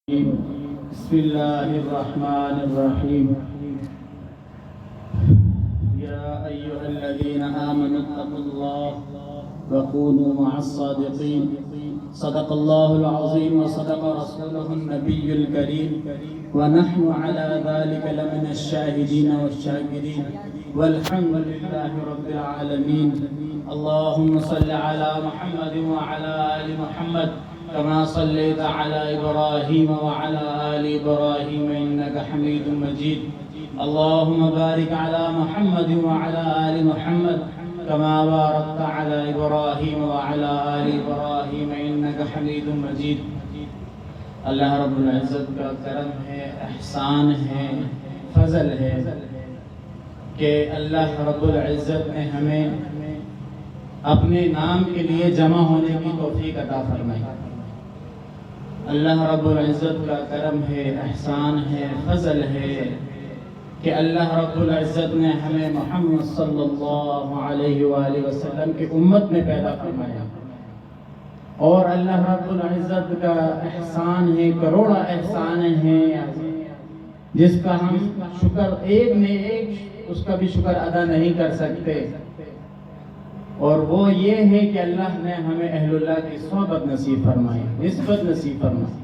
بسم الله الرحمن الرحيم. يا أيها الذين آمنوا اتقوا الله وكونوا مع الصادقين. صدق الله العظيم وصدق رسوله النبي الكريم، ونحن على ذلك لمن الشاهدين والشاكرين، والحمد لله رب العالمين. اللهم صل على محمد وعلى آل محمد كما صليت على إبراهيم وعلى آل إبراهيم إنك حميد مجيد. اللهم بارك على محمد وعلى آل محمد كما باركت على إبراهيم وعلى آل إبراهيم إنك حميد مجيد. اللہ رب العزت کا کرم ہے، احسان ہے، فضل ہے کہ اللہ رب العزت نے ہمیں اپنے نام کے لیے جمع ہونے کی توفیق عطا فرمائی. اللہ رب العزت کا کرم ہے، احسان ہے، فضل ہے کہ اللہ رب العزت نے ہمیں محمد صلی اللہ علیہ وآلہ وسلم کی امت میں پیدا فرمایا. اور اللہ رب العزت کا احسان ہے، کروڑا احسان ہے جس کا ہم شکر ایک اس کا بھی شکر ادا نہیں کر سکتے. اور وہ یہ ہے کہ اللہ نے ہمیں اہل اللہ کی صحبت نصیب فرمائی، نسبت نصیب فرمائی.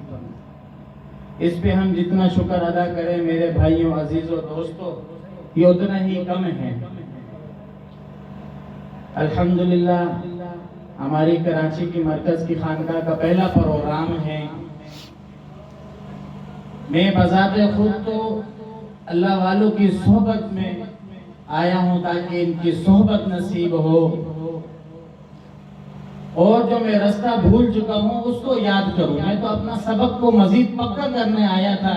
اس پہ ہم جتنا شکر ادا کریں میرے بھائیوں، عزیزوں، دوستوں، یہ اتنا ہی کم ہے. الحمدللہ ہماری کراچی کی مرکز کی خانقاہ کا پہلا پروگرام ہے. میں بذات خود تو اللہ والوں کی صحبت میں آیا ہوں تاکہ ان کی صحبت نصیب ہو، اور جو میں رستہ بھول چکا ہوں اس کو یاد کروں. میں تو اپنا سبق کو مزید پکا کرنے آیا تھا.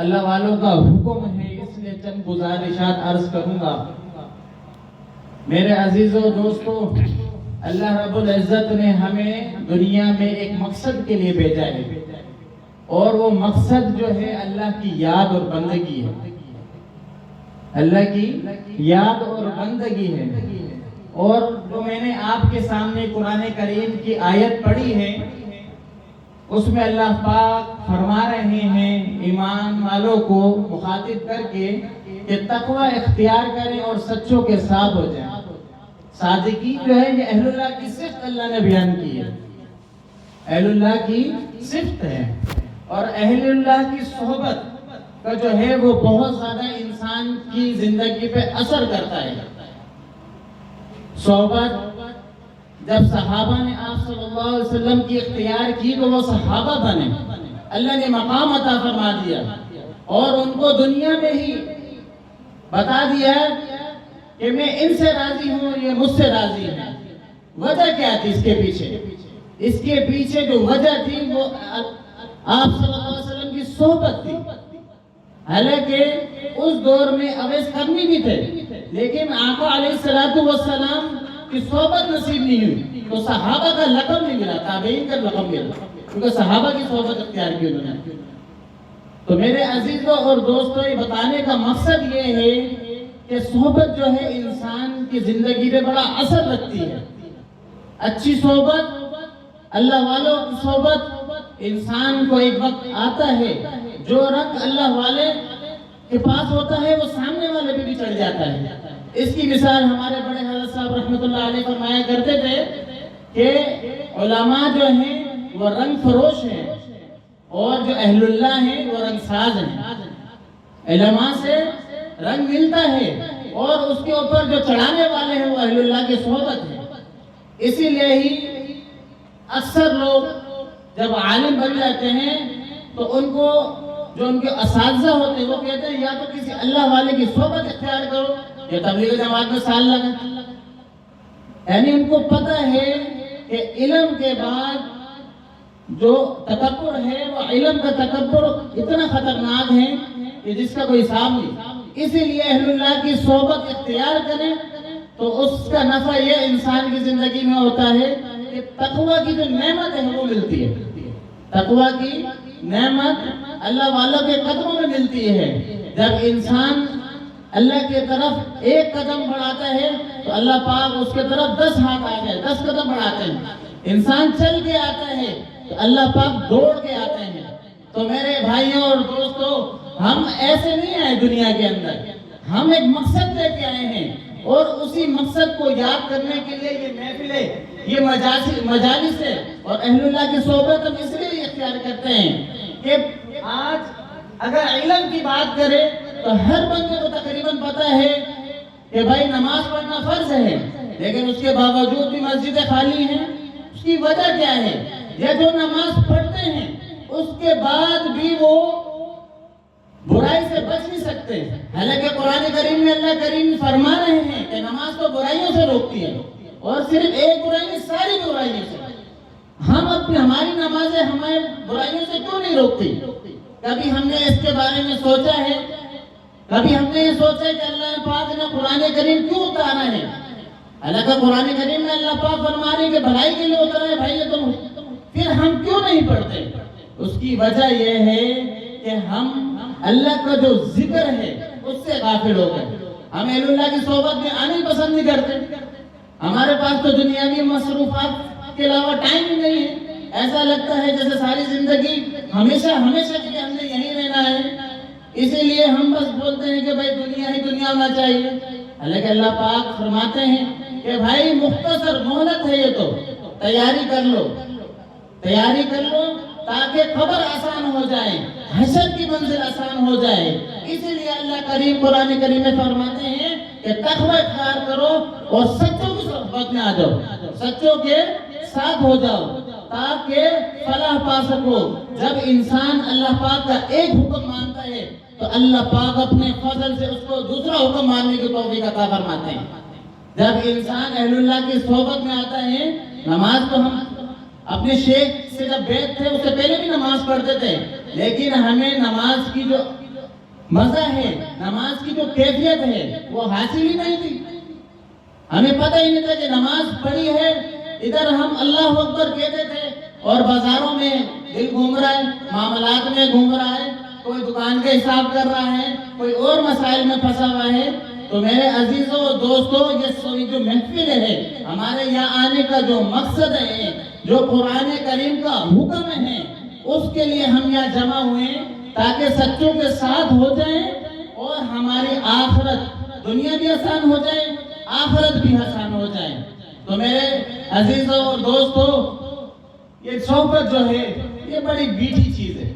اللہ والوں کا حکم ہے اس لیے چند گزارشات عرض کروں گا. میرے عزیزوں، دوستوں، اللہ رب العزت نے ہمیں دنیا میں ایک مقصد کے لیے بھیجا ہے، اور وہ مقصد جو ہے اللہ کی یاد اور بندگی ہے. اللہ کی یاد اور بندگی ہے. اور جو میں نے آپ کے سامنے قرآن کریم کی آیت پڑھی ہے اس میں اللہ پاک فرما رہے ہیں ایمان والوں کو مخاطب کر کے کہ تقوی اختیار کریں اور سچوں کے ساتھ ہو جائیں. صادقی جو ہے یہ اہل اللہ کی صفت اللہ نے بیان کی ہے، اہل اللہ کی صفت ہے. اور اہل اللہ کی صحبت کا جو ہے وہ بہت زیادہ انسان کی زندگی پہ اثر کرتا ہے. صحبت جب صحابہ نے آپ صلی اللہ علیہ وسلم کی اختیار کی تو وہ صحابہ بنے. اللہ نے مقام عطا فرما دیا اور ان کو دنیا میں ہی بتا دیا کہ میں ان سے راضی ہوں، یہ مجھ سے راضی ہیں. وجہ کیا تھی اس کے پیچھے؟ اس کے پیچھے جو وجہ تھی وہ آپ صلی اللہ علیہ وسلم کی صحبت تھی. حالانکہ اس دور میں اویس کرنی بھی تھے، لیکن آقا علیہ السلام کی صحبت نصیب نہیں ہوئی تو صحابہ کا لقب نہیں ملا، تابعین کا لقب ملا، کیونکہ صحابہ کی صحبت اختیار کی انہوں نے. تو میرے عزیزوں اور دوستوں، یہ بتانے کا مقصد یہ ہے کہ صحبت جو ہے انسان کی زندگی پہ بڑا اثر رکھتی ہے. اچھی صحبت، اللہ والوں کی صحبت، انسان کو ایک وقت آتا ہے جو رنگ اللہ والے کے پاس ہوتا ہے وہ سامنے والے پہ بھی چڑھ جاتا ہے. اس کی مثال ہمارے بڑے حضرت صاحب رحمۃ اللہ علیہ فرمایا کرتے تھے کہ علماء جو ہیں وہ رنگ فروش ہیں اور جو اہل اللہ ہیں وہ رنگ ساز ہیں. علماء سے رنگ ملتا ہے اور اس کے اوپر جو چڑھانے والے ہیں وہ اہل اللہ کی صحبت ہے. اسی لیے ہی اکثر لوگ جب عالم بن جاتے ہیں تو ان کو جو ان کے اساتذہ ہوتے ہیں وہ کہتے ہیں یا تو کسی اللہ والے کی صحبت اختیار کرو یا تبلیغ جماعت میں سال لگا. یعنی ان کو پتہ ہے کہ علم کے بعد جو تکبر ہے وہ علم کا تکبر اتنا خطرناک ہے کہ جس کا کوئی حساب نہیں. اسی لیے اہل اللہ کی صحبت اختیار کریں تو اس کا نفع یہ انسان کی زندگی میں ہوتا ہے کہ تقوی کی جو نعمت ہے وہ ملتی ہے. تقوی کی نعمت اللہ والوں کے قدموں میں ملتی ہے. جب انسان اللہ کی طرف ایک قدم بڑھاتا ہے تو اللہ پاک اس کے طرف 10 ہاتھ آتے ہیں، 10 قدم بڑھاتے ہیں. انسان چل کے آتا ہے تو اللہ پاک دوڑ کے آتے ہیں. تو میرے بھائیوں اور دوستوں، ہم ایسے نہیں آئے دنیا کے اندر، ہم ایک مقصد لے کے آئے ہیں، اور اسی مقصد کو یاد کرنے کے لیے یہ محفلیں، یہ مجالس ہے اور اہل اللہ کی صحبت ہم اس لیے اختیار کرتے ہیں کہ آج اگر علم کی بات کریں تو ہر بندے کو تقریباً پتہ ہے کہ بھائی نماز پڑھنا فرض ہے، لیکن اس کے باوجود بھی مسجدیں خالی ہیں۔ اس کی وجہ کیا ہے؟ یہ جو نماز پڑھتے ہیں اس کے بعد بھی وہ برائی سے بچ نہیں سکتے، حالانکہ قرآن کریم میں اللہ کریم فرما رہے ہیں کہ نماز تو برائیوں سے روکتی ہے، اور صرف ایک برائی نہیں، ساری برائیوں سے۔ ہماری نمازیں ہمیں برائیوں سے کیوں نہیں روکتی؟ کبھی ہم نے اس کے بارے میں سوچا ہے؟ کبھی ہم نے یہ سوچا ہے کہ اللہ پاک نے قرآن کریم کیوں اتارا ہے؟ حالانکہ قرآن کریم میں اللہ پاک فرما رہے ہیں کہ بھلائی کے لیے اتارا ہے بھائی، یہ تم، پھر ہم کیوں نہیں پڑھتے؟ اس کی وجہ یہ ہے کہ ہم اللہ کا جو ذکر ہے اس سے غافل ہو گئے۔ ہم اہل اللہ کی صحبت میں آنے پسند نہیں کرتے، ہمارے پاس تو دنیاوی مصروفات کے علاوہ ٹائم ہی نہیں ہے۔ ایسا لگتا ہے جیسے ساری زندگی ہمیشہ کے لیے ہم نے یہیں رہنا ہے، اسی لیے ہم بس بولتے ہیں کہ بھائی دنیا ہی دنیا ہونا چاہیے۔ حالانکہ اللہ پاک فرماتے ہیں کہ بھائی مختصر مہلت ہے، یہ تو تیاری کر لو تاکہ خبر آسان ہو جائے، حشر کی منزل آسان ہو جائے۔ اسی لیے اللہ کریم قرآن کریم میں فرماتے ہیں کہ تقوی اختیار کرو اور سچوں کی صحبت میں آ جاؤ، سچوں کے ساتھ ہو جاؤ تاکہ فلاح پا سکو۔ جب انسان اللہ پاک کا ایک حکم مانتا ہے تو اللہ پاک اپنے فضل سے اس کو دوسرا حکم ماننے کی توفیق عطا فرماتے ہیں۔ جب انسان اہل اللہ کی صحبت میں آتا ہے، نماز تو ہم اپنے شیخ سے جب بیعت تھے اس سے پہلے بھی نماز پڑھتے تھے، لیکن ہمیں نماز کی جو مزہ ہے، نماز کی جو کیفیت ہے وہ حاصل ہی نہیں تھی۔ ہمیں پتہ ہی نہیں تھا کہ نماز پڑھی ہے، ادھر ہم اللہ اکبر کہتے تھے اور بازاروں میں دل گھوم رہا ہے، معاملات میں گھوم رہا ہے، کوئی دکان کا حساب کر رہا ہے، کوئی اور مسائل میں پھنسا ہوا ہے۔ تو میرے عزیزوں و دوستوں، یہ جو محفل ہے، ہمارے یہاں آنے کا جو مقصد ہے، جو قرآن کریم کا حکم ہے، اس کے لیے ہم یہاں جمع ہوئے تاکہ سچوں کے ساتھ ہو جائیں اور ہماری آخرت، دنیا بھی آسان ہو جائے، آخرت بھی آسان ہو جائے۔ تو میرے عزیزوں اور دوستوں، یہ صحبت جو ہے یہ بڑی میٹھی چیز ہے۔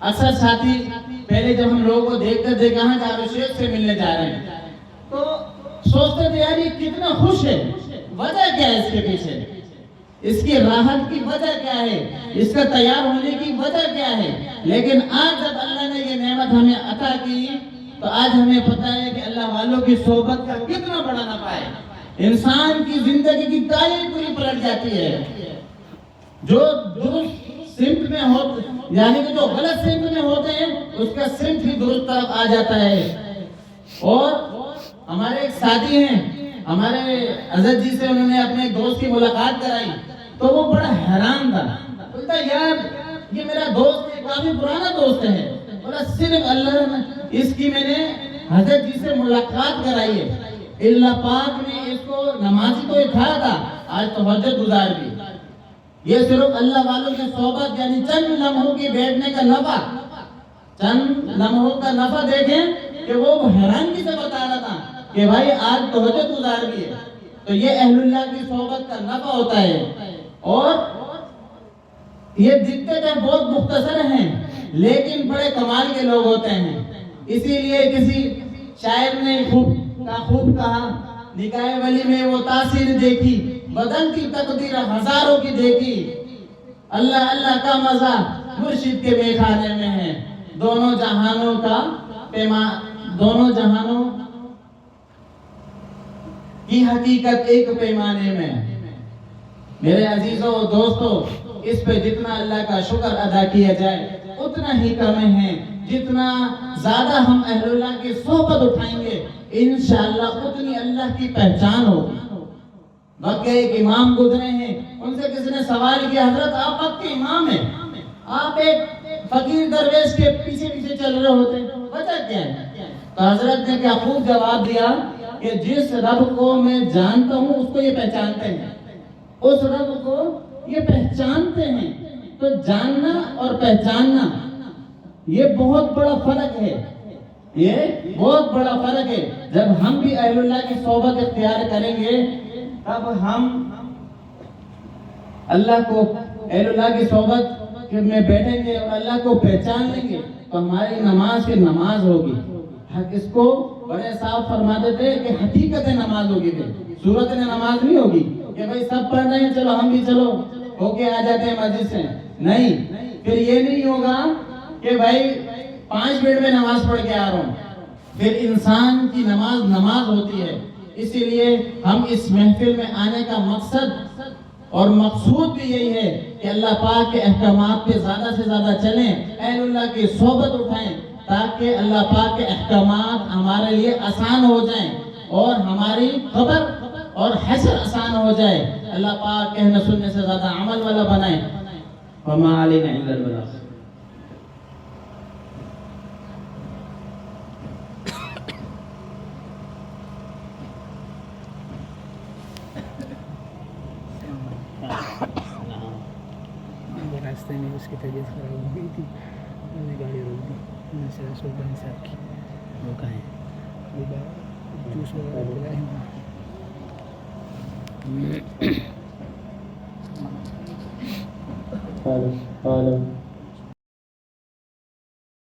اکثر ساتھی پہلے جب ہم لوگوں کو دیکھتے تھے کہاں جا رہے، شیخ سے ملنے جا رہے ہیں، تو سوچتے تھے یار یہ کتنا خوش ہے، وجہ کیا ہے اس کے پیچھے، اس کی راحت کی وجہ کیا ہے، اس کا تیار ہونے کی وجہ کیا ہے۔ لیکن آج جب اللہ نے یہ نعمت ہمیں عطا کی تو آج ہمیں پتہ ہے کہ اللہ والوں کی صحبت کا کتنا بڑا نفع ہے۔ انسان کی زندگی کی تاریخ پوری پلٹ جاتی ہے۔ جو درست سمت میں ہوتے، یعنی کہ جو غلط سمت میں ہوتے ہیں اس کا سمت ہی درست طرف آ جاتا ہے۔ اور ہمارے ایک ساتھی ہیں، ہمارے عزت جی سے انہوں نے اپنے دوست کی ملاقات کرائی تو وہ بڑا حیران تھا، بولتا یار یہ میرا دوست ہے، کافی پرانا دوست ہے، بولا صرف اللہ نے اس کی میں نے حضرت جی سے ملاقات کرائی ہے، اللہ پاک نے اس کو نمازی تو اٹھایا تھا، آج تہجد گزار بھی۔ یہ صرف اللہ والوں کی صحبت، یعنی چند لمحوں کی بیٹھنے کا نفع، چند لمحوں کا نفع دیکھیں کہ وہ حیرانگی سے بتا رہا تھا کہ بھائی آج تہجد گزار بھی ہے۔ تو یہ اہل اللہ کی صحبت کا نفع ہوتا ہے۔ اور یہ دکھتے تو بہت مختصر ہیں لیکن بڑے کمال کے لوگ ہوتے ہیں۔ اسی لیے کسی شاعر نے خوب کہا، نکاح ولی میں وہ تاثیر دیکھی، بدلتی تقدیر ہزاروں کی دیکھی، اللہ اللہ کا مزہ مرشد کے میخانے میں ہے، دونوں جہانوں کی حقیقت ایک پیمانے میں۔ میرے عزیزوں و دوستوں، اس پہ جتنا اللہ کا شکر ادا کیا جائے اتنا ہی کم ہے۔ جتنا زیادہ ہم اہل اللہ کی صحبت اٹھائیں گے انشاءاللہ اتنی اللہ کی پہچان ہوگی۔ وقت کے ایک امام گزرے ہیں، ان سے کسی نے سوال کیا، حضرت آپ وقت کے امام ہیں، آپ ایک فقیر درویش کے پیچھے پیچھے چل رہے ہوتے ہیں، وجہ کیا ہے؟ تو حضرت نے کیا خوب جواب دیا کہ جس رب کو میں جانتا ہوں اس کو یہ پہچانتے ہیں، اس رب کو یہ پہچانتے ہیں تو جاننا اور پہچاننا یہ بہت بڑا فرق ہے، یہ بہت بڑا فرق ہے۔ جب ہم بھی اہل اللہ کی صحبت اختیار کریں گے تب ہم اللہ کو، اہل اللہ کی صحبت میں بیٹھیں گے اور اللہ کو پہچان لیں گے تو ہماری نماز کی نماز ہوگی۔ اس کو بڑے صاحب فرماتے تھے کہ حقیقت نماز ہوگی، صورت نماز نہیں ہوگی کہ بھائی سب پڑھ رہے ہیں چلو ہم بھی چلو ہو کے آ جاتے ہیں مسجد سے، نہیں، پھر یہ نہیں ہوگا کہ بھائی 5 منٹ میں نماز پڑھ کے آ رہا ہوں، پھر انسان کی نماز نماز ہوتی ہے۔ اسی لیے ہم اس محفل میں آنے کا مقصد اور مقصود بھی یہی ہے کہ اللہ پاک کے احکامات پہ زیادہ سے زیادہ چلیں، اہل اللہ کی صحبت اٹھائیں تاکہ اللہ پاک کے احکامات ہمارے لیے آسان ہو جائیں اور ہماری قبر اور حشر آسان ہو جائے۔ اللہ پاک کہنے سننے سے زیادہ عمل والا بنائے۔ وما علینا الا البلاغ۔ راستے میں اس کی طبیعت خراب ہو گئی تھی، میں نے گاڑی روک دی، میں نے سلطان صاحب کی روکا ہے، جوس وغیرہ پلائے ہیں۔